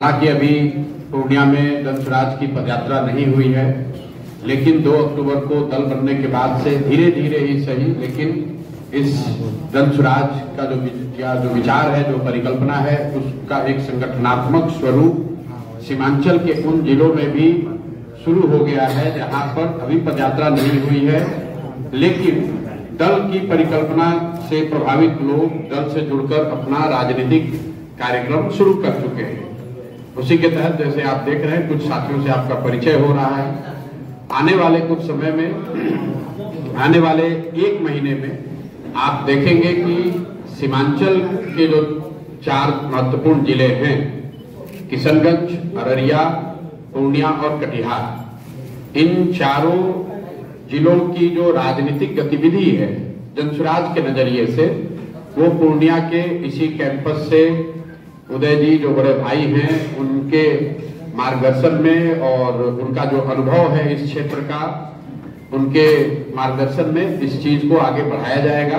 हालांकि अभी पूर्णिया में जनसुराज की पदयात्रा नहीं हुई है, लेकिन 2 अक्टूबर को दल बनने के बाद से धीरे धीरे ही सही, लेकिन इस जनसुराज का जो विचार है, जो परिकल्पना है, उसका एक संगठनात्मक स्वरूप सीमांचल के उन जिलों में भी शुरू हो गया है जहां पर अभी पदयात्रा नहीं हुई है, लेकिन दल की परिकल्पना से प्रभावित लोग दल से जुड़कर अपना राजनीतिक कार्यक्रम शुरू कर चुके हैं। उसी के तहत जैसे आप देख रहे हैं, कुछ साथियों से आपका परिचय हो रहा है। आने वाले कुछ समय में, आने वाले 1 महीने में आप देखेंगे कि सीमांचल के जो 4 महत्वपूर्ण जिले हैं, किशनगंज, अररिया, पूर्णिया और कटिहार, इन चारों जिलों की जो राजनीतिक गतिविधि है जनसुराज के नजरिए से, वो पूर्णिया के इसी कैंपस से उदय जी जो बड़े भाई हैं, उनके मार्गदर्शन में और उनका जो अनुभव है इस क्षेत्र का, उनके मार्गदर्शन में इस चीज को आगे बढ़ाया जाएगा।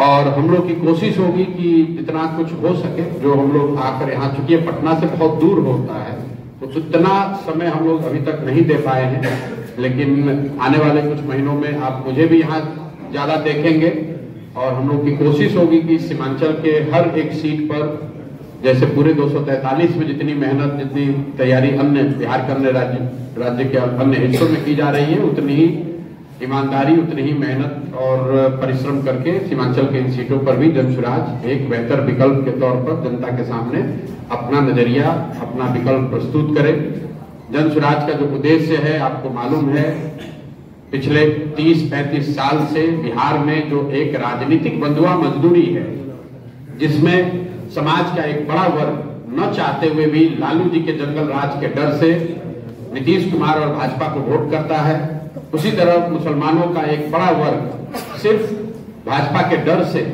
और हम लोग की कोशिश होगी कि जितना कुछ हो सके, जो हम लोग आकर यहाँ, चूंकि पटना से बहुत दूर होता है तो उतना समय हम लोग अभी तक नहीं दे पाए हैं, लेकिन आने वाले कुछ महीनों में आप मुझे भी यहाँ ज्यादा देखेंगे और हम लोग की कोशिश होगी कि सीमांचल के हर एक सीट पर, जैसे पूरे 243 में जितनी मेहनत, जितनी तैयारी अन्य बिहार के अन्य राज्य के अन्य हिस्सों में की जा रही है, उतनी ही ईमानदारी, उतनी ही मेहनत और परिश्रम करके सीमांचल के इन सीटों पर भी जनसुराज एक बेहतर विकल्प के तौर पर जनता के सामने अपना नजरिया, अपना विकल्प प्रस्तुत करे। जनसुराज का जो उद्देश्य है आपको मालूम है, पिछले 30-35 साल से बिहार में जो एक राजनीतिक बंधुआ मजदूरी है, जिसमें समाज का एक बड़ा वर्ग न चाहते हुए भी लालू जी के जंगल राज के डर से नीतीश कुमार और भाजपा को वोट करता है, उसी तरह मुसलमानों का एक बड़ा वर्ग सिर्फ भाजपा के डर से,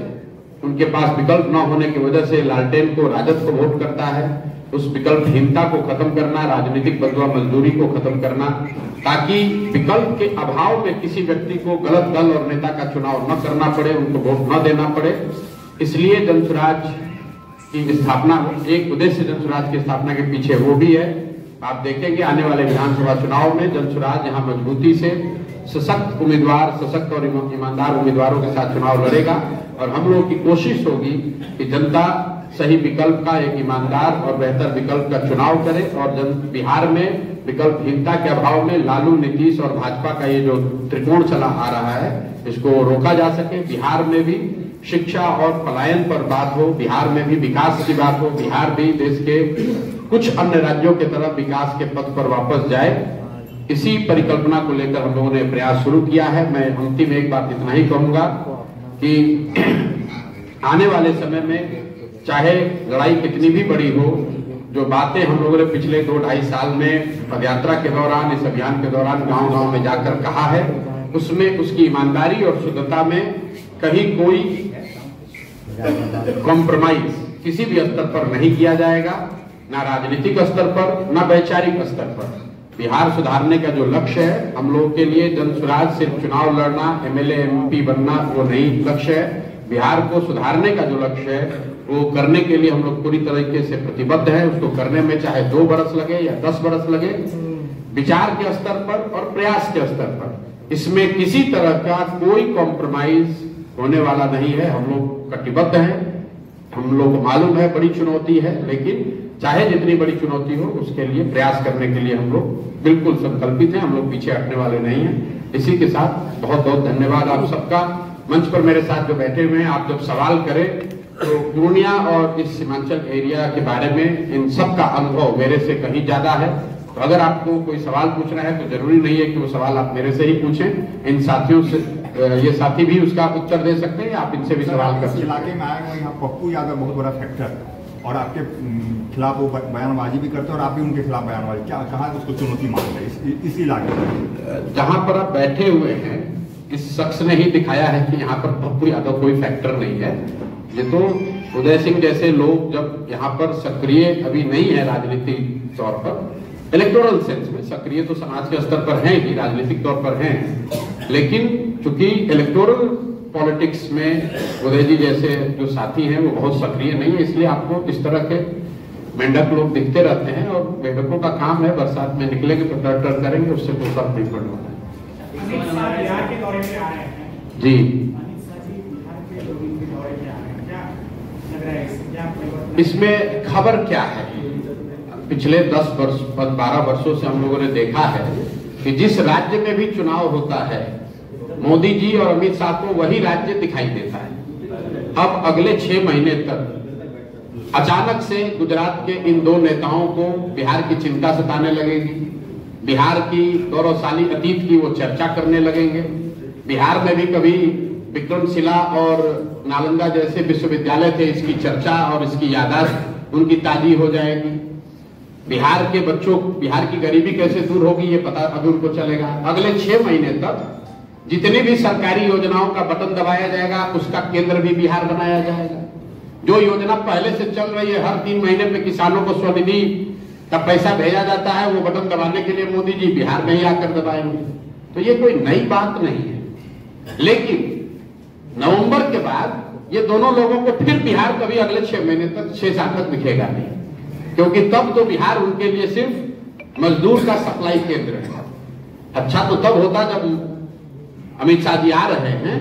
उनके पास विकल्प न होने की वजह से लालटेन को, राजद को वोट करता है। उस विकल्पहीनता को खत्म करना, राजनीतिक बंधुआ मजदूरी को खत्म करना, ताकि विकल्प के अभाव में किसी व्यक्ति को गलत दल और नेता का चुनाव न करना पड़े, उनको वोट न देना पड़े। इसलिए जनसुराज की स्थापना, एक उद्देश्य जनसुराज की स्थापना के पीछे वो भी है। आप देखेंगे आने वाले विधानसभा चुनाव में जनसुराज यहाँ मजबूती से सशक्त उम्मीदवार, सशक्त और ईमानदार उम्मीदवारों के साथ चुनाव लड़ेगा और हम लोगों की कोशिश होगी कि जनता सही विकल्प का, एक ईमानदार और बेहतर विकल्प का चुनाव करे और बिहार में विकल्पहीनता के अभाव में लालू, नीतीश और भाजपा का ये जो त्रिकोण चला आ रहा है, इसको रोका जा सके। बिहार में भी शिक्षा और पलायन पर बात हो, बिहार में भी विकास की बात हो, बिहार भी देश के कुछ अन्य राज्यों के तरफ विकास के पथ पर वापस जाए। इसी परिकल्पना को लेकर हम लोगों ने प्रयास शुरू किया है। मैं अंतिम एक बात इतना ही कहूंगा कि आने वाले समय में चाहे लड़ाई कितनी भी बड़ी हो, जो बातें हम लोगों ने पिछले 2-2.5 साल में पदयात्रा के दौरान, इस अभियान के दौरान गांव-गांव में जाकर कहा है, उसमें उसकी ईमानदारी और शुद्धता में कहीं कोई कॉम्प्रोमाइज किसी भी स्तर पर नहीं किया जाएगा, ना राजनीतिक स्तर पर, ना वैचारिक स्तर पर। बिहार सुधारने का जो लक्ष्य है, हम लोगों के लिए जनसुराज सिर्फ चुनाव लड़ना, एमएलए एमपी बनना वो नहीं लक्ष्य है। बिहार को सुधारने का जो लक्ष्य है, वो करने के लिए हम लोग पूरी तरीके से प्रतिबद्ध है। उसको करने में चाहे 2 बरस लगे या 10 बरस लगे, विचार के स्तर पर और प्रयास के स्तर पर इसमें किसी तरह का कोई कॉम्प्रोमाइज होने वाला नहीं है। हम लोग कटिबद्ध हैं। हम लोग को मालूम है बड़ी चुनौती है, लेकिन चाहे जितनी बड़ी चुनौती हो, उसके लिए प्रयास करने के लिए हम लोग बिल्कुल संकल्पित हैं। हम लोग पीछे हटने वाले नहीं हैं। इसी के साथ बहुत बहुत धन्यवाद आप सबका। मंच पर मेरे साथ जो बैठे हुए हैं, आप जब सवाल करें तो पूर्णिया और इस सीमांचल एरिया के बारे में इन सब का अनुभव मेरे से कहीं ज्यादा है। तो अगर आपको कोई सवाल पूछना है तो जरूरी नहीं है कि वो सवाल आप मेरे से ही पूछें। इन साथियों से, ये साथी भी उसका उत्तर दे सकते हैं, आप इनसे भी सवाल कर सकते हैं। इलाके में आए हुए यहाँ पप्पू यादव बहुत बड़ा फैक्टर, और आपके खिलाफ वो बयानबाजी भी करते हैं और आप भी उनके खिलाफ बयानबाजी, क्या कहा उसको चुनौती मांग रहे हैं इसी इलाके में? जहां पर आप बैठे हुए हैं, इस शख्स ने ही दिखाया है कि यहाँ पर पप्पू यादव कोई फैक्टर नहीं है। ये तो उदय सिंह जैसे लोग जब यहाँ पर सक्रिय अभी नहीं है राजनीतिक तौर पर, इलेक्टोरल सेंस में सक्रिय तो समाज के स्तर पर हैं ही, राजनीतिक तौर पर हैं, लेकिन चूंकि इलेक्टोरल पॉलिटिक्स में उदय जी जैसे जो साथी हैं वो बहुत सक्रिय नहीं है, इसलिए आपको इस तरह के मेंढक लोग दिखते रहते हैं और मेंढकों का काम है, बरसात में निकलेंगे तो टर करेंगे, उससे कोई फर्क नहीं पड़ने वाला है। बिहार के दौरे पे आ रहे हैं जी, अमित शाह जी बिहार के लोग इनके दौरे पे आ रहे हैं, क्या लग रहा है इससे क्या परिवर्तन? इसमें खबर क्या है? पिछले 12 वर्षों से हम लोगों ने देखा है कि जिस राज्य में भी चुनाव होता है मोदी जी और अमित शाह को वही राज्य दिखाई देता है। अब अगले 6 महीने तक अचानक से गुजरात के इन 2 नेताओं को बिहार की चिंता सताने लगेगी, बिहार की गौरवशाली अतीत की वो चर्चा करने लगेंगे। बिहार में भी कभी विक्रमशिला और नालंदा जैसे विश्वविद्यालय थे, इसकी चर्चा और इसकी यादाश्त उनकी ताजी हो जाएगी। बिहार के बच्चों, बिहार की गरीबी कैसे दूर होगी ये पता अभी उनको चलेगा। अगले 6 महीने तक जितनी भी सरकारी योजनाओं का बटन दबाया जाएगा उसका केंद्र भी बिहार बनाया जाएगा। जो योजना पहले से चल रही है, हर 3 महीने पे किसानों को स्वनिधि का पैसा भेजा जाता है, वो बटन दबाने के लिए मोदी जी बिहार में ही आकर दबाएंगे। तो ये कोई नई बात नहीं है, लेकिन नवंबर के बाद ये दोनों लोगों को फिर बिहार कभी अगले 6 महीने तक 6 साल तक दिखेगा नहीं, क्योंकि तब तो बिहार उनके लिए सिर्फ मजदूर का सप्लाई केंद्र है। अच्छा तो तब होता जब अमित शाह जी आ रहे हैं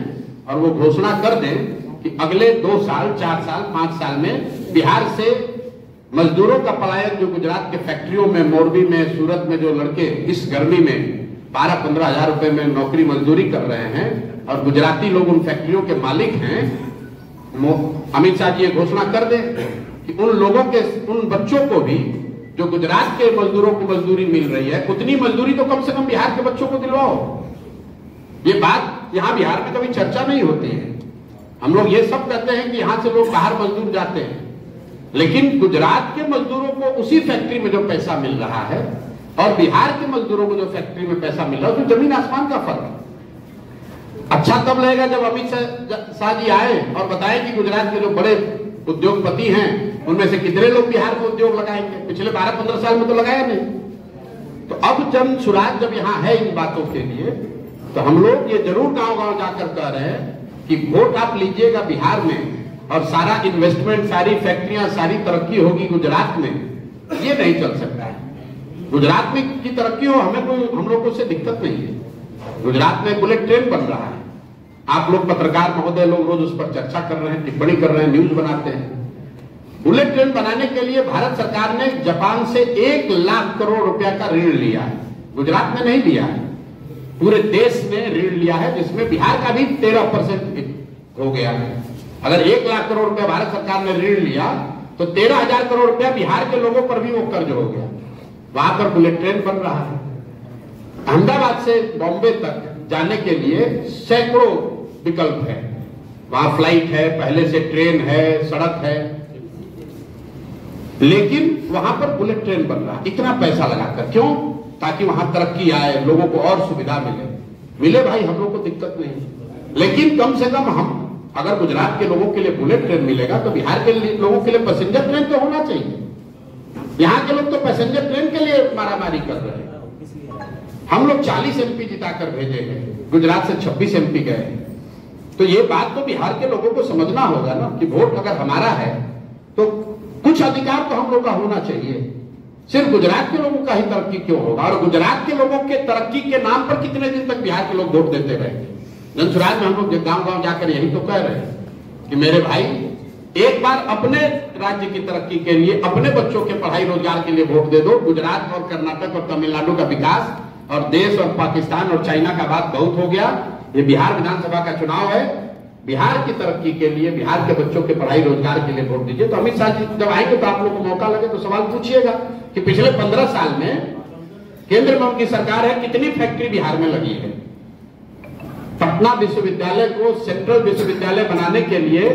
और वो घोषणा कर दें कि अगले 2 साल, 4 साल, 5 साल में बिहार से मजदूरों का पलायन, जो गुजरात के फैक्ट्रियों में, मोरबी में, सूरत में जो लड़के इस गर्मी में 12-15 हजार रुपए में नौकरी मजदूरी कर रहे हैं और गुजराती लोग उन फैक्ट्रियों के मालिक हैं, अमित शाह जी ये घोषणा कर दें कि उन लोगों के, उन बच्चों को भी जो गुजरात के मजदूरों को मजदूरी मिल रही है, उतनी मजदूरी तो कम से कम बिहार के बच्चों को दिलवाओ। ये बात यहां बिहार में कभी चर्चा नहीं होती है। हम लोग ये सब कहते हैं कि यहां से लोग बाहर मजदूर जाते हैं, लेकिन गुजरात के मजदूरों को उसी फैक्ट्री में जो पैसा मिल रहा है और बिहार के मजदूरों को जो फैक्ट्री में पैसा मिल रहा है, तो जमीन आसमान का फर्क है। अच्छा तब लगेगा जब अमित शाह जी आए और बताए कि गुजरात के जो बड़े उद्योगपति हैं उनमें से कितने लोग बिहार को उद्योग लगाएंगे। पिछले 12-15 साल में तो लगाया नहीं। तो अब जन सुराज जब यहाँ है इन बातों के लिए, तो हम लोग ये जरूर गांव-गांव जाकर कह रहे हैं कि वोट आप लीजिएगा बिहार में और सारा इन्वेस्टमेंट, सारी फैक्ट्रियां, सारी तरक्की होगी गुजरात में। ये नहीं चल सकता है। गुजरात में की तरक्की हो, हमें कोई, हम लोग को उससे दिक्कत नहीं है। गुजरात में बुलेट ट्रेन बन रहा है, आप लोग पत्रकार महोदय लोग रोज उस पर चर्चा कर रहे हैं, टिप्पणी कर रहे हैं, न्यूज बनाते हैं। बुलेट ट्रेन बनाने के लिए भारत सरकार ने जापान से 1 लाख करोड़ रुपया का ऋण लिया है, गुजरात में नहीं लिया है, पूरे देश में ऋण लिया है, जिसमें बिहार का भी 13% हो गया है। अगर 1 लाख करोड़ रुपया भारत सरकार ने ऋण लिया तो 13,000 करोड़ रुपया बिहार के लोगों पर भी वो कर्ज हो गया। वहां पर बुलेट ट्रेन बन रहा है। अहमदाबाद से बॉम्बे तक जाने के लिए सैकड़ों विकल्प है, वहां फ्लाइट है, पहले से ट्रेन है, सड़क है, लेकिन वहां पर बुलेट ट्रेन बन रहा है इतना पैसा लगाकर। क्यों? ताकि वहां तरक्की आए, लोगों को और सुविधा मिले भाई, हम लोग को दिक्कत नहीं। लेकिन कम से कम हम, अगर गुजरात के लोगों के लिए बुलेट ट्रेन मिलेगा तो बिहार के लोगों के लिए पैसेंजर ट्रेन तो होना चाहिए। यहाँ के लोग तो पैसेंजर ट्रेन के लिए मारामारी कर रहे हैं। हम लोग 40 MP जिताकर भेजे हैं, गुजरात से 26 MP गए। तो ये बात तो बिहार के लोगों को समझना होगा ना कि वोट अगर हमारा है तो कुछ अधिकार तो हम लोग का होना चाहिए। सिर्फ गुजरात के लोगों का ही तरक्की क्यों होगा? और गुजरात के लोगों के तरक्की के नाम पर कितने दिन तक बिहार के लोग वोट देते रहेंगे? जनसुराज में हम लोग गांव-गांव जाकर यही तो कह रहे हैं कि मेरे भाई, एक बार अपने राज्य की तरक्की के लिए, अपने बच्चों के पढ़ाई रोजगार के लिए वोट दे दो। गुजरात और कर्नाटक और तमिलनाडु का विकास और देश और पाकिस्तान और चाइना का बात बहुत हो गया। ये बिहार विधानसभा का चुनाव है, बिहार की तरक्की के लिए, बिहार के बच्चों के पढ़ाई रोजगार के लिए वोट दीजिए। तो अमित शाह जी जब आएंगे तो आप लोग को मौका लगे तो सवाल पूछिएगा कि पिछले 15 साल में केंद्र में उनकी सरकार है, कितनी फैक्ट्री बिहार में लगी है। पटना विश्वविद्यालय को सेंट्रल विश्वविद्यालय बनाने के लिए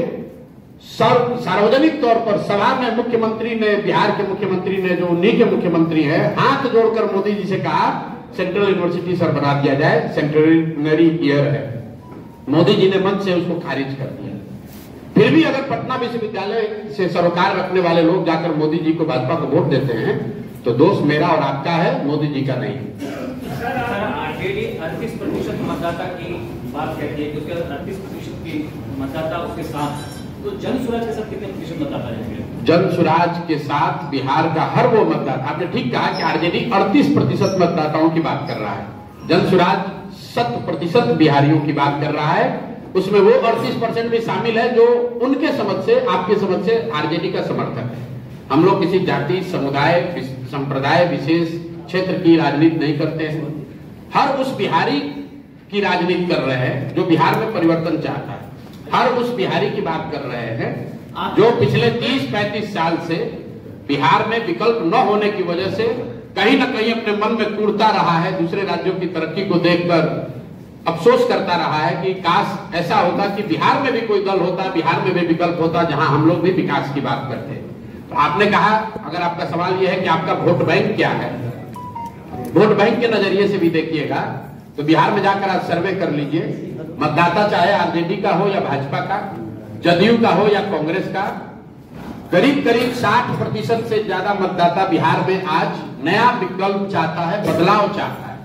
सार्वजनिक तौर पर सभा में मुख्यमंत्री ने, बिहार के मुख्यमंत्री ने, जो उन्हीं के मुख्यमंत्री हैं, हाथ जोड़कर मोदी जी से कहा सेंट्रल यूनिवर्सिटी सर बना दिया जाए, सेंटेनरी ईयर है। मोदी जी ने मंच से उसको खारिज कर दिया। फिर भी अगर पटना विश्वविद्यालय से सरोकार रखने वाले लोग जाकर मोदी जी को, भाजपा को वोट देते हैं तो दोष मेरा और आपका है, मोदी जी का नहीं। सर, आरजेडी 38% मतदाता की बात कहती है कि उसके 38% की मतदाता उसके साथ, तो जन सुराज के साथ कितने प्रतिशत मतदाता रहेंगे? जनसुराज के साथ बिहार का हर वो मतदाता, आपने ठीक कहा कि आरजेडी 38% मतदाताओं की बात कर रहा है, जनसुराज 100% बिहारियों की बात कर रहा है। उसमें वो 38% भी शामिल है जो उनके समझ से, आपके समझ से आरजेडी का समर्थक है। हम लोग किसी जाति, समुदाय, संप्रदाय विशेष क्षेत्र की राजनीति नहीं करते हैं। हर उस बिहारी की राजनीति कर रहे हैं जो बिहार में परिवर्तन चाहता है। हर उस बिहारी की बात कर रहे हैं जो पिछले 30-35 साल से बिहार में विकल्प न होने की वजह से कहीं ना कहीं अपने मन में कूड़ता रहा है, दूसरे राज्यों की तरक्की को देखकर अफसोस करता रहा है कि काश ऐसा होता कि बिहार में भी कोई दल होता, बिहार में भी विकल्प होता जहां हम लोग भी विकास की बात करते। तो आपने कहा, अगर आपका सवाल यह है कि आपका वोट बैंक क्या है, वोट बैंक के नजरिए से भी देखिएगा तो बिहार में जाकर आप सर्वे कर लीजिए, मतदाता चाहे आरजेडी का हो या भाजपा का, जदयू का हो या कांग्रेस का, करीब करीब 60% से ज्यादा मतदाता बिहार में आज नया विकल्प चाहता है, बदलाव चाहता है।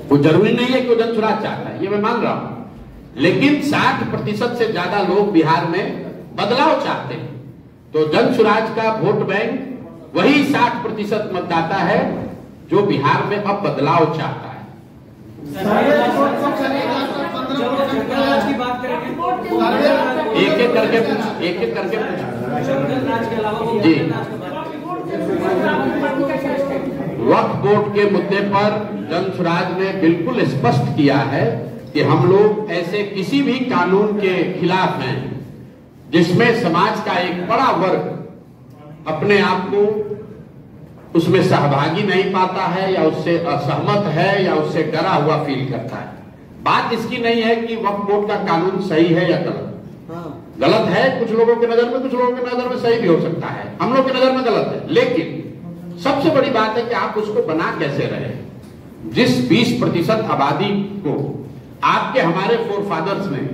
वो जरूरी नहीं है कि वो जनसुराज चाहता है, ये मैं मान रहा हूं, लेकिन 60% से ज्यादा लोग बिहार में बदलाव चाहते हैं। तो जनसुराज का वोट बैंक वही 60% मतदाता है जो बिहार में अब बदलाव चाहता है। की बात करेंगे, एक एक करके पूछ जी। वक्फ बोर्ड के मुद्दे पर जनसुराज ने बिल्कुल स्पष्ट किया है कि हम लोग ऐसे किसी भी कानून के खिलाफ हैं जिसमें समाज का एक बड़ा वर्ग अपने आप को उसमें सहभागी नहीं पाता है या उससे असहमत है या उससे डरा हुआ फील करता है। बात इसकी नहीं है कि वक्फ बोर्ड का कानून सही है या गलत। गलत है कुछ लोगों की नजर में, कुछ लोगों की नजर में सही भी हो सकता है, हम लोग की नजर में गलत है। लेकिन सबसे बड़ी बात है कि आप उसको बना कैसे रहे। जिस 20% आबादी को आपके हमारे फोरफादर्स ने,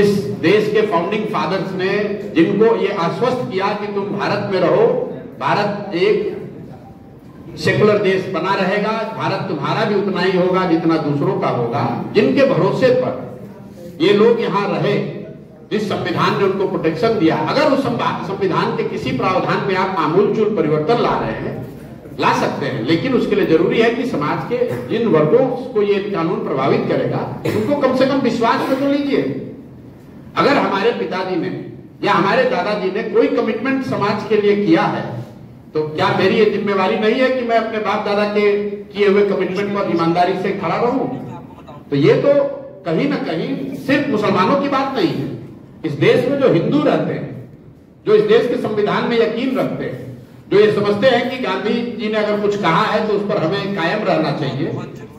इस देश के फाउंडिंग फादर्स ने जिनको ये आश्वस्त किया कि तुम भारत में रहो, भारत एक सेकुलर देश बना रहेगा, भारत तुम्हारा भी उतना ही होगा जितना दूसरों का होगा, जिनके भरोसे पर ये लोग यहां रहे, जिस संविधान ने उनको प्रोटेक्शन दिया, अगर उस संविधान के किसी प्रावधान में आप आमूलचूल परिवर्तन ला रहे हैं, ला सकते हैं, लेकिन उसके लिए जरूरी है कि समाज के जिन वर्गों को ये कानून प्रभावित करेगा उनको कम से कम विश्वास में तो लीजिए। अगर हमारे पिताजी ने या हमारे दादाजी ने कोई कमिटमेंट समाज के लिए किया है तो क्या मेरी ये जिम्मेवारी नहीं है कि मैं अपने बाप दादा के किए हुए कमिटमेंट पर ईमानदारी से खड़ा रहूं? तो ये तो कहीं ना कहीं सिर्फ मुसलमानों की बात नहीं है। इस देश में जो हिंदू रहते हैं, जो इस देश के संविधान में यकीन रखते हैं, जो ये समझते हैं कि गांधी जी ने अगर कुछ कहा है तो उस पर हमें कायम रहना चाहिए,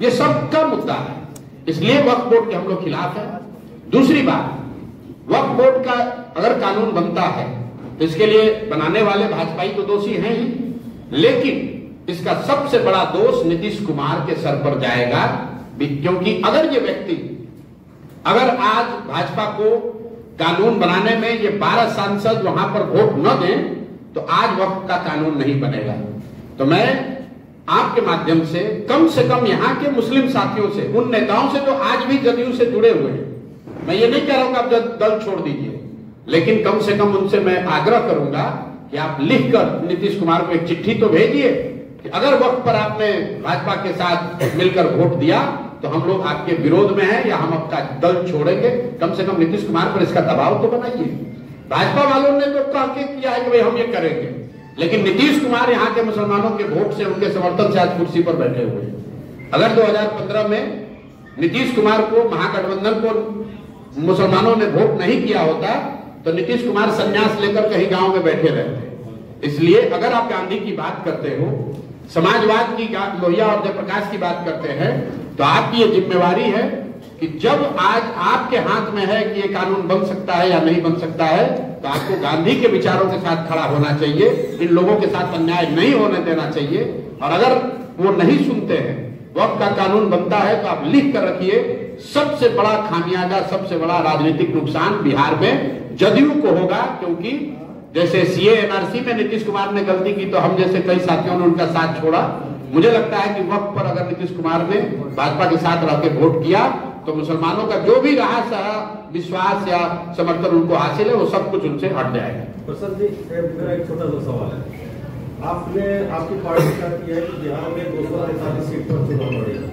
ये सबका मुद्दा है। इसलिए वक्फ बोर्ड के हम लोग खिलाफ है। दूसरी बात, वक्फ बोर्ड का अगर कानून बनता है तो इसके लिए बनाने वाले भाजपाई तो दोषी हैं ही, लेकिन इसका सबसे बड़ा दोष नीतीश कुमार के सर पर जाएगा, क्योंकि अगर ये व्यक्ति, अगर आज भाजपा को कानून बनाने में ये 12 सांसद वहां पर वोट न दें तो आज वक्फ का कानून नहीं बनेगा। तो मैं आपके माध्यम से कम यहाँ के मुस्लिम साथियों से, उन नेताओं से जो आज भी जदयू से जुड़े हुए हैं, मैं ये नहीं कह रहा हूं कि आप दल छोड़ दीजिए, लेकिन कम से कम उनसे मैं आग्रह करूंगा कि आप लिखकर नीतीश कुमार को एक चिट्ठी तो भेजिए कि अगर वक्त पर आपने भाजपा के साथ मिलकर वोट दिया तो हम लोग आपके विरोध में हैं या हम आपका दल छोड़ेंगे। कम से कम नीतीश कुमार पर इसका दबाव तो बनाइए। भाजपा वालों ने तो कह के किया है कि भाई हम ये करेंगे, लेकिन नीतीश कुमार यहाँ के मुसलमानों के वोट से, उनके समर्थन से आज कुर्सी पर बैठे हुए हैं। अगर 2015 में नीतीश कुमार को, महागठबंधन को मुसलमानों ने वोट नहीं किया होता तो नीतीश कुमार संन्यास लेकर कहीं गांव में बैठे रहते। इसलिए अगर आप गांधी की बात करते हो, समाजवाद की, लोहिया और जयप्रकाश की बात करते हैं, तो आपकी ये जिम्मेवारी है कि जब आज आपके हाथ में है कि ये कानून बन सकता है या नहीं बन सकता है, तो आपको गांधी के विचारों के साथ खड़ा होना चाहिए। इन लोगों के साथ अन्याय नहीं होने देना चाहिए। और अगर वो नहीं सुनते हैं, वक्त का कानून बनता है, तो आप लिख कर रखिए, सबसे बड़ा खामियाजा, सबसे बड़ा राजनीतिक नुकसान बिहार में जदयू को होगा। क्योंकि जैसे सीए एनआरसी में नीतीश कुमार ने गलती की तो हम जैसे कई साथियों ने उनका साथ छोड़ा। मुझे लगता है कि वक्त पर अगर नीतीश कुमार ने भाजपा के साथ रहकर वोट किया तो मुसलमानों का जो भी रहा सारा विश्वास या समर्थन उनको हासिल है वो सब कुछ उनसे हट जाएगा। प्रसाद जी, मेरा एक छोटा सा सवाल है। आपने आपकी पार्टी का किया है कि बिहार में 243 सीट पर चुनाव लड़ेगा।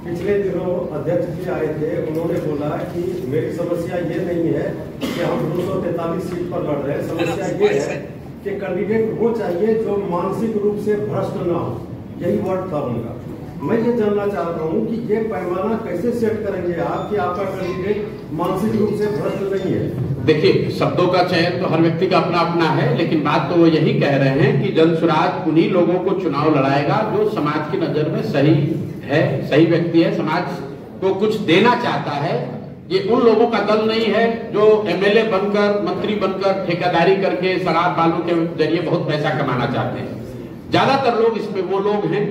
पिछले दिनों अध्यक्ष जी आए थे, उन्होंने बोला कि मेरी समस्या ये नहीं है कि हम 243 सीट पर लड़ रहे हैं, समस्या ये है कि कैंडिडेट वो चाहिए जो मानसिक रूप से भ्रष्ट ना हो। यही वर्ड था उनका। मैं ये जानना चाहता हूँ कि ये पैमाना कैसे सेट करेंगे आप कि आपका कैंडिडेट मानसिक रूप से भ्रष्ट नहीं है। देखिए, शब्दों का चयन तो हर व्यक्ति का अपना अपना है, लेकिन बात तो वो यही कह रहे हैं कि जनसुराज उन्हीं लोगों को चुनाव लड़ाएगा जो समाज की नजर में सही है, सही व्यक्ति है, समाज को कुछ देना चाहता है। ये उन लोगों का दल नहीं है जो एमएलए बनकर, मंत्री बनकर, ठेकेदारी करके, शराब बालू के जरिए बहुत पैसा कमाना चाहते हैं। ज्यादातर लोग इसमें वो लोग हैं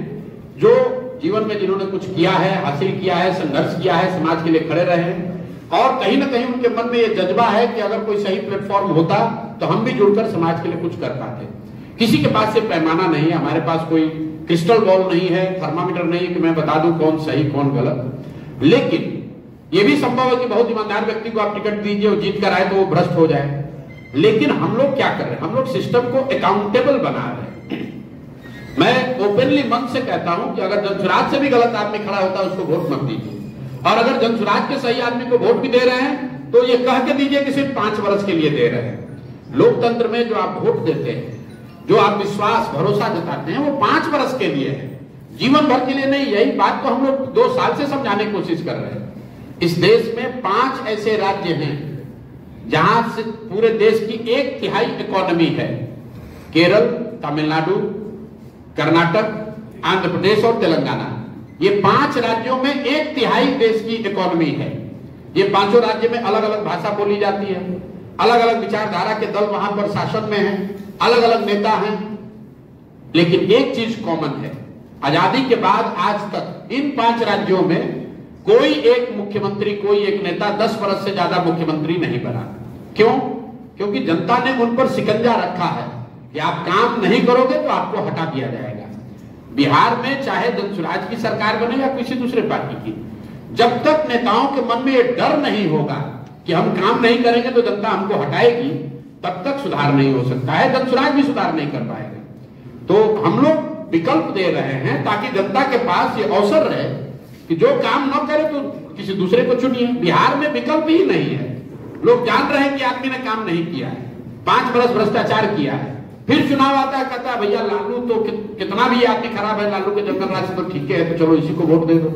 जो जीवन में जिन्होंने कुछ किया है, हासिल किया है, संघर्ष किया है, समाज के लिए खड़े रहे हैं, और कहीं ना कहीं उनके मन में ये जज्बा है कि अगर कोई सही प्लेटफॉर्म होता तो हम भी जुड़कर समाज के लिए कुछ कर पाते। किसी के पास ये पैमाना नहीं है, हमारे पास कोई क्रिस्टल बॉल नहीं है, थर्मामीटर नहीं है कि मैं बता दूं कौन सही कौन गलत। लेकिन ये भी संभव है कि बहुत ईमानदार व्यक्ति को आप टिकट दीजिए और जीत कर आए तो वो भ्रष्ट हो जाए। लेकिन हम लोग क्या कर रहे हैं, हम लोग सिस्टम को अकाउंटेबल बना रहे हैं। मैं ओपनली मन से कहता हूं कि अगर जनसुराज से भी गलत आदमी खड़ा होता है उसको वोट मत दीजिए, और अगर जनसुराज के सही आदमी को वोट भी दे रहे हैं तो ये कह के दीजिए कि सिर्फ 5 वर्ष के लिए दे रहे हैं। लोकतंत्र में जो आप वोट देते हैं, जो आप विश्वास भरोसा जताते हैं, वो 5 वर्ष के लिए है, जीवन भर के लिए नहीं। यही बात तो हम लोग 2 साल से समझाने की कोशिश कर रहे हैं। इस देश में 5 ऐसे राज्य हैं जहां से पूरे देश की 1/3 इकोनॉमी है। केरल, तमिलनाडु, कर्नाटक, आंध्र प्रदेश और तेलंगाना। ये 5 राज्यों में 1/3 देश की इकोनॉमी है। ये 5 राज्य में अलग अलग भाषा बोली जाती है, अलग अलग विचारधारा के दल वहां पर शासन में हैं, अलग अलग नेता हैं, लेकिन एक चीज कॉमन है, आजादी के बाद आज तक इन 5 राज्यों में कोई एक मुख्यमंत्री, कोई एक नेता 10 वर्ष से ज्यादा मुख्यमंत्री नहीं बना। क्यों? क्योंकि जनता ने उन पर शिकंजा रखा है कि आप काम नहीं करोगे तो आपको हटा दिया जाएगा। बिहार में चाहे जनसुराज की सरकार बने या किसी दूसरे पार्टी की, जब तक नेताओं के मन में ये डर नहीं होगा कि हम काम नहीं करेंगे तो जनता हमको हटाएगी, तब तक सुधार नहीं हो सकता है। जनसुराज भी सुधार नहीं कर पाएगा। तो हम लोग विकल्प दे रहे हैं ताकि जनता के पास ये अवसर रहे कि जो काम न करे तो किसी दूसरे को चुनिए। बिहार में विकल्प ही नहीं है। लोग जान रहे हैं कि आदमी ने काम नहीं किया है, 5 वर्ष भ्रष्टाचार किया है, फिर चुनाव आता है, कहता है भैया लालू तो कितना भी आदमी खराब है, लालू के जंगल राज तो ठीक है, तो चलो इसी को वोट दे दो।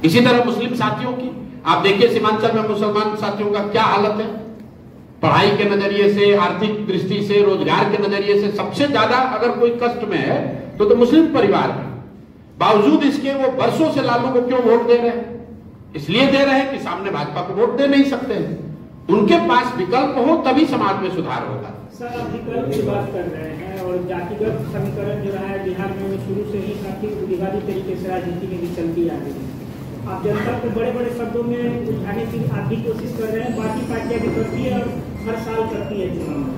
इसी तरह मुस्लिम साथियों की आप देखिए, सीमांचल में मुसलमान साथियों का क्या हालत है। पढ़ाई के नजरिए से, आर्थिक दृष्टि से, रोजगार के नजरिए से सबसे ज्यादा अगर कोई कष्ट में है तो मुस्लिम परिवार है। बावजूद इसके वो वर्षों से लालू को क्यों वोट दे रहे हैं? इसलिए दे रहे हैं कि सामने भाजपा को वोट दे नहीं सकते। उनके पास विकल्प हो तभी समाज में सुधार होगा। सर, आप विकल्प की बात कर रहे हैं और जातिगत समीकरण जो रहा है बिहार में वो शुरू से ही काफी रूढ़िवादी तरीके से राजनीति में भी चलती आ रही है। आप जनता को बड़े बड़े शब्दों में उलझाने की आप भी कोशिश कर रहे हैं, बाकी पार्टियां भी करती है और हर साल करती है चुनाव में,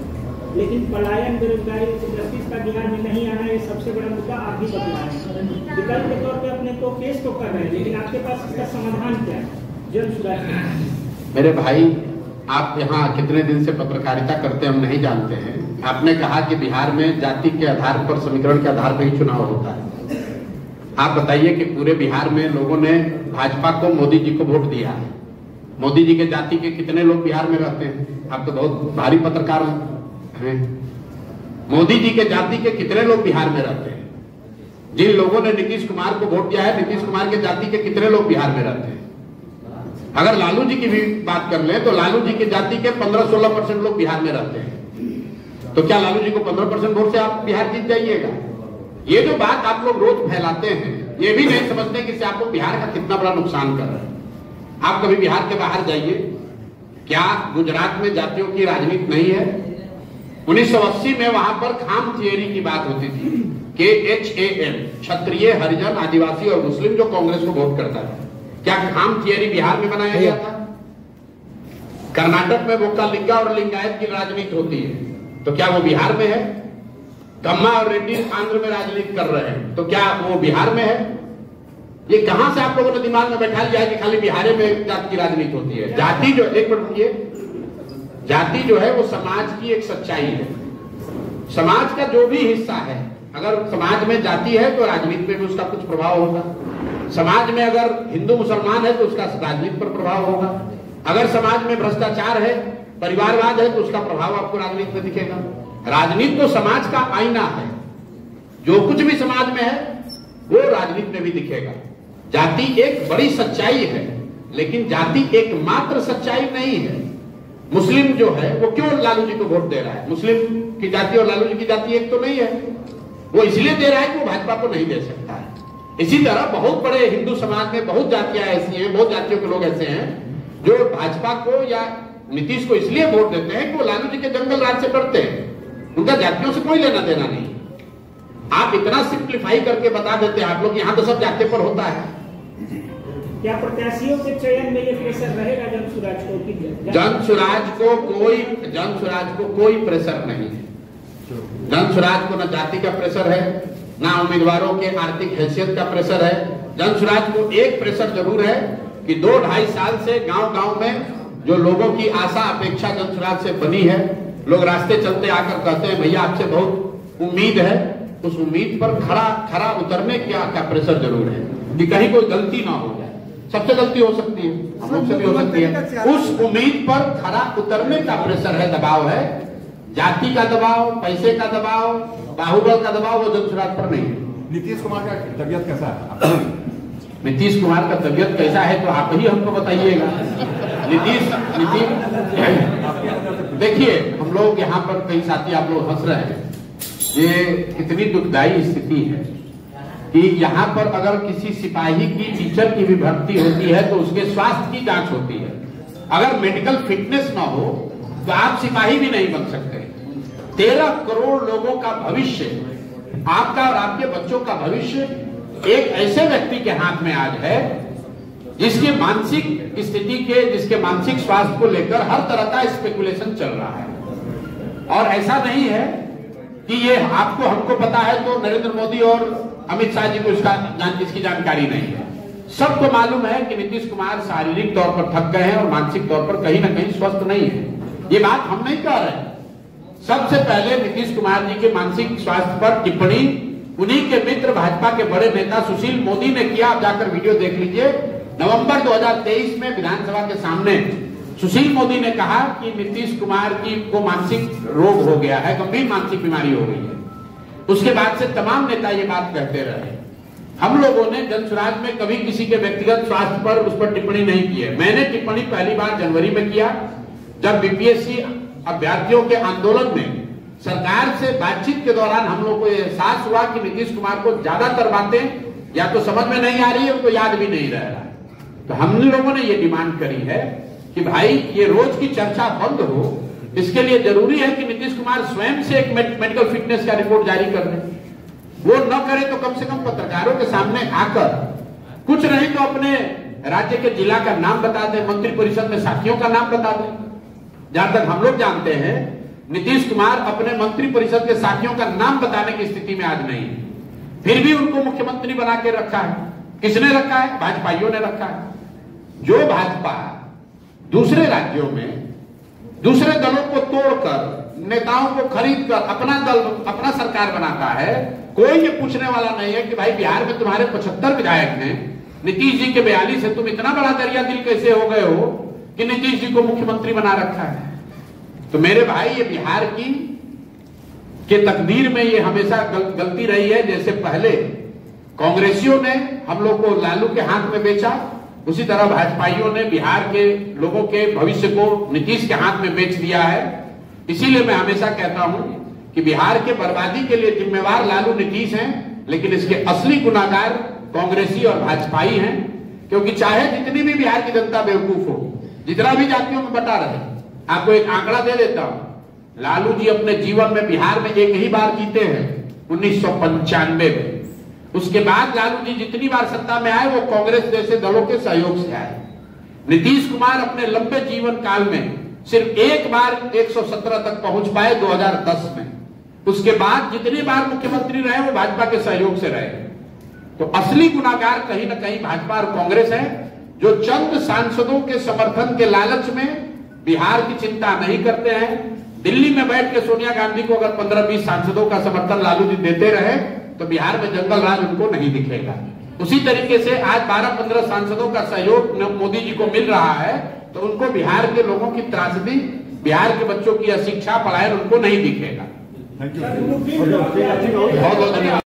लेकिन पलायन, बेरोजगारी, जस्टिस का बिहार में नहीं आना, ये सबसे बड़ा मुद्दा आप भी बतला रहे हैं। विकल्प के तौर पर अपने को पेश तो कर रहे हैं, लेकिन आपके पास इसका समाधान क्या है? जन सुधार। मेरे भाई, आप यहाँ कितने दिन से पत्रकारिता करते हैं हम नहीं जानते हैं। आपने कहा कि बिहार में जाति के आधार पर, समीकरण के आधार पर ही चुनाव होता है। आप बताइए कि पूरे बिहार में लोगों ने भाजपा को, मोदी जी को वोट दिया है। मोदी जी के जाति के कितने लोग बिहार में रहते हैं? आप तो बहुत भारी पत्रकार हैं। मोदी जी के जाति के कितने लोग बिहार में रहते हैं? जिन लोगों ने नीतीश कुमार को वोट दिया है, नीतीश कुमार के जाति के कितने लोग बिहार में रहते हैं? अगर लालू जी की भी बात कर लें तो लालू जी की जाति के 15-16% लोग बिहार में रहते हैं। तो क्या लालू जी को 15% वोट से आप बिहार जीत जाइएगा? ये जो बात आप लोग रोज फैलाते हैं, ये भी नहीं समझते कि इससे आपको बिहार का कितना बड़ा नुकसान कर रहा है। आप कभी बिहार के बाहर जाइए, क्या गुजरात में जातियों की राजनीति नहीं है? 1980 में वहां पर खाम थियरी की बात होती थी, KHAM, क्षत्रिय, हरिजन, आदिवासी और मुस्लिम, जो कांग्रेस को वोट करता है। क्या खाम थियरी बिहार में बनाया गया था? कर्नाटक में वोक्कालिंगा और लिंगायत की राजनीति होती है, तो क्या वो बिहार में है? कम्मा और रेड्डी आंध्र में राजनीति कर रहे हैं, तो क्या वो बिहार में है? ये कहां से आप लोगों ने दिमाग में बैठा लिया है कि खाली बिहार में जाति की राजनीति होती है? जाति जो, एक मिनट रुकिए, जाति जो है वो समाज की एक सच्चाई है। समाज का जो भी हिस्सा है, अगर समाज में जाति है तो राजनीति में भी उसका कुछ प्रभाव होगा। समाज में अगर हिंदू मुसलमान है तो उसका राजनीति पर प्रभाव होगा। अगर समाज में भ्रष्टाचार है, परिवारवाद है, तो उसका प्रभाव आपको राजनीति में दिखेगा। राजनीति तो समाज का आईना है, जो कुछ भी समाज में है वो राजनीति में भी दिखेगा। जाति एक बड़ी सच्चाई है, लेकिन जाति एकमात्र सच्चाई नहीं है। मुस्लिम जो है वो क्यों लालू जी को वोट दे रहा है? मुस्लिम की जाति और लालू जी की जाति एक तो नहीं है। वो इसलिए दे रहा है कि वो भाजपा को नहीं दे सकता है। इसी तरह बहुत बड़े हिंदू समाज में बहुत जातियां ऐसी हैं, बहुत जातियों के लोग ऐसे हैं जो भाजपा को या नीतीश को इसलिए वोट देते हैं कि वो लालू जी के जंगल राज से डरते हैं। उनका जातियों से कोई लेना देना नहीं। आप इतना सिंप्लीफाई करके बता देते हैं आप लोग, यहाँ तो सब जाति पर होता है। क्या प्रत्याशियों के चयन में ये प्रेशर रहेगा जनसुराज को? जनसुराज को कोई प्रेशर नहीं है। जनसुराज को न जाति का प्रेशर है, ना उम्मीदवारों के आर्थिक हैसियत का प्रेशर है। जनसुराज को एक प्रेशर जरूर है कि 2-2.5 साल से गांव-गांव में जो लोगों की आशा अपेक्षा जनसुराज से बनी है, लोग रास्ते चलते आकर कहते हैं भैया आपसे बहुत उम्मीद है, उस उम्मीद पर खरा उतरने का प्रेशर जरूर है कि कहीं कोई गलती ना हो जाए। सबसे गलती हो सकती है, हम लोग से भी हो सकती है। उस उम्मीद पर खरा उतरने का प्रेशर है, दबाव है। जाति का दबाव, पैसे का दबाव, बाहुबल का दबाव वो जनसुराज पर नहीं है। नीतीश कुमार का तबियत कैसा है? नीतीश कुमार का तबियत कैसा है तो आप ही हमको बताइएगा। नीतीश देखिए, हम लोग यहाँ पर कई साथी आप लोग हंस रहे हैं। ये कितनी दुखदायी स्थिति है कि यहाँ पर अगर किसी सिपाही की, टीचर की भी भर्ती होती है तो उसके स्वास्थ्य की जांच होती है। अगर मेडिकल फिटनेस ना हो तो आप सिपाही भी नहीं बन सकते। 13 करोड़ लोगों का भविष्य, आपका और आपके बच्चों का भविष्य एक ऐसे व्यक्ति के हाथ में आज है जिसके मानसिक स्थिति के, जिसके मानसिक स्वास्थ्य को लेकर हर तरह का स्पेकुलेशन चल रहा है। और ऐसा नहीं है कि ये आपको हमको पता है तो नरेंद्र मोदी और अमित शाह जी को इसकी जानकारी नहीं है। सबको मालूम है कि नीतीश कुमार शारीरिक तौर पर थक गए हैं और मानसिक तौर पर कहीं ना कहीं स्वस्थ नहीं है। ये बात हम नहीं कह रहे। सबसे पहले नीतीश कुमार जी के मानसिक स्वास्थ्य पर टिप्पणी उन्हीं के मित्र भाजपा के बड़े नेता सुशील मोदी ने किया। आप जाकर वीडियो देख लीजिए। नवंबर 2023 में विधानसभा के सामने सुशील मोदी ने कहा कि नीतीश कुमार को मानसिक रोग हो गया है, गंभीर मानसिक बीमारी हो गई है। उसके बाद से तमाम नेता ये बात कहते रहे। हम लोगों ने जनसुराज में कभी किसी के व्यक्तिगत स्वास्थ्य पर उस पर टिप्पणी नहीं की है। मैंने टिप्पणी पहली बार जनवरी में किया, जब बीपीएससी अभ्यर्थियों के आंदोलन में सरकार से बातचीत के दौरान हम लोग को एहसास हुआ कि नीतीश कुमार को ज्यादातर बातें या तो समझ में नहीं आ रही है, उनको याद भी नहीं रह रहा है। तो हम लोगों ने ये डिमांड करी है कि भाई ये रोज की चर्चा बंद हो। इसके लिए जरूरी है कि नीतीश कुमार स्वयं से एक मेडिकल फिटनेस का रिपोर्ट जारी कर दें। वो न करे तो कम से कम पत्रकारों के सामने आकर, कुछ नहीं तो अपने राज्य के जिला का नाम बता दें, मंत्री परिषद में साथियों का नाम बता दें। जहां तक हम लोग जानते हैं नीतीश कुमार अपने मंत्री परिषद के साथियों का नाम बताने की स्थिति में आज नहीं है। फिर भी उनको मुख्यमंत्री बना के रखा है। किसने रखा है? भाजपाइयों ने रखा है। जो भाजपा दूसरे राज्यों में दूसरे दलों को तोड़कर, नेताओं को खरीदकर अपना दल, अपना सरकार बनाता है, कोई ये पूछने वाला नहीं है कि भाई बिहार में तुम्हारे 75 विधायक हैं, नीतीश जी के 42 है, तुम इतना बड़ा दरिया दिल कैसे हो गए हो कि नीतीश जी को मुख्यमंत्री बना रखा है। तो मेरे भाई, ये बिहार के तकदीर में ये हमेशा गलती रही है। जैसे पहले कांग्रेसियों ने हम लोग को लालू के हाथ में बेचा, उसी तरह भाजपाइयों ने बिहार के लोगों के भविष्य को नीतीश के हाथ में बेच दिया है। इसीलिए मैं हमेशा कहता हूं कि बिहार के बर्बादी के लिए जिम्मेवार लालू, नीतीश हैं, लेकिन इसके असली गुनाहगार कांग्रेसी और भाजपाई हैं। क्योंकि चाहे जितनी भी बिहार की जनता बेवकूफ हो, जितना भी जातियों में बटा रहे, आपको एक आंकड़ा दे देता हूं। लालू जी अपने जीवन में बिहार में एक ही बार जीते हैं, 1995 में। उसके बाद लालू जी जितनी बार सत्ता में आए वो कांग्रेस जैसे दलों के सहयोग से आए। नीतीश कुमार अपने लंबे जीवन काल में सिर्फ एक बार 117 तक पहुंच पाए 2010 में। उसके बाद जितनी बार मुख्यमंत्री रहे वो भाजपा के सहयोग से रहे। तो असली गुनाहगार कहीं ना कहीं भाजपा और कांग्रेस है, जो चंद सांसदों के समर्थन के लालच में बिहार की चिंता नहीं करते हैं। दिल्ली में बैठ के सोनिया गांधी को अगर 15-20 सांसदों का समर्थन लालू जी देते रहे तो बिहार में जंगल राज उनको नहीं दिखेगा। उसी तरीके से आज 12-15 सांसदों का सहयोग मोदी जी को मिल रहा है, तो उनको बिहार के लोगों की त्रासदी, बिहार के बच्चों की अशिक्षा, पलायन उनको नहीं दिखेगा। Thank you. बहुत बहुत धन्यवाद।